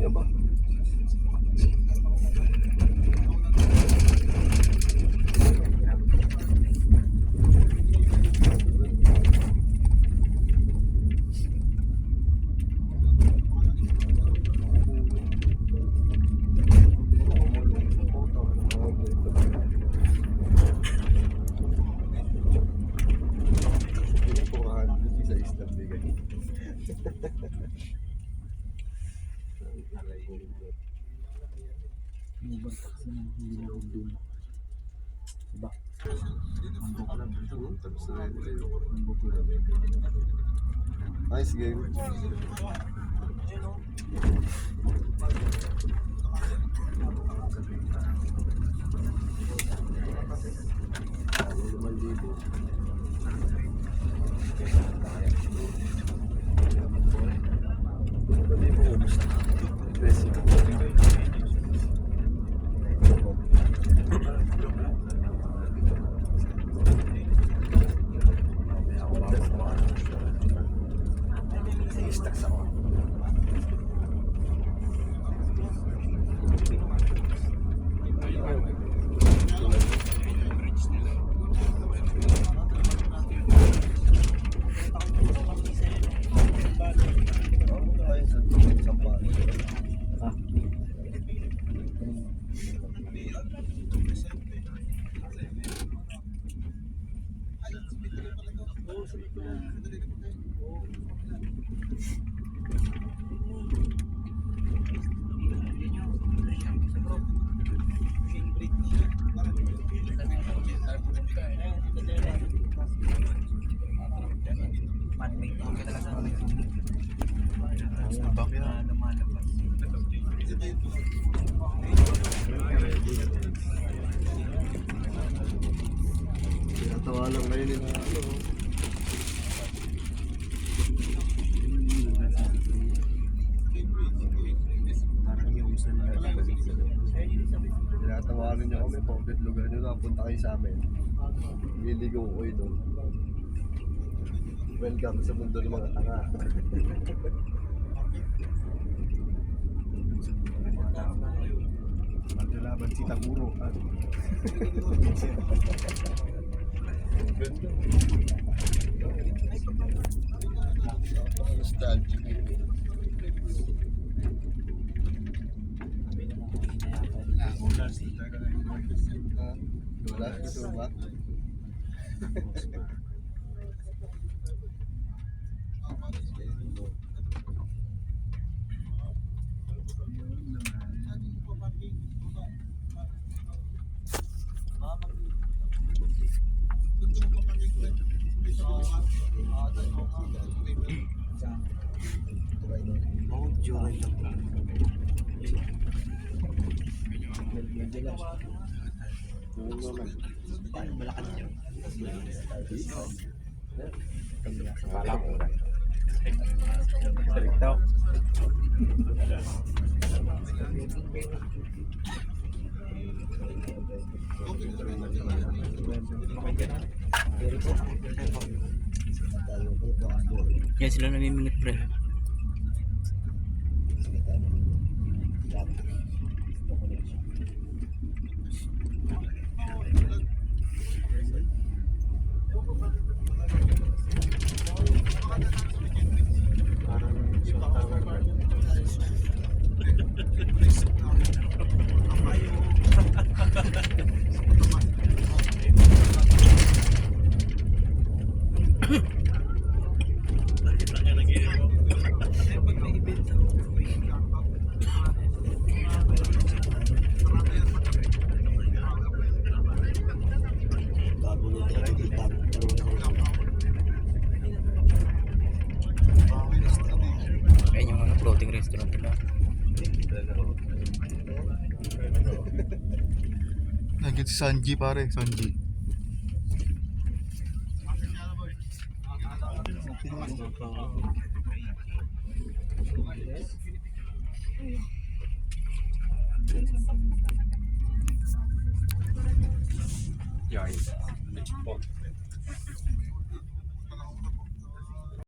na ba? Diba? Ambok lang. Tapos na rin kayo. Nice game. Tinatawa lang kayo nila ano. Tinatawarin nyo kami, pocket lugar nyo na, punta kayo sa amin. Liligo ko kayo doon. Welcome sa mundo ng mga tanga. Maglalaban si Taguro. Nostalgic. Wala, ito ba? Malakad nyo. Ito. Yan sila namimingit pre. Ayan yung mga floating restaurant nila. Naging si Sanji pare, Sanji. Yeah,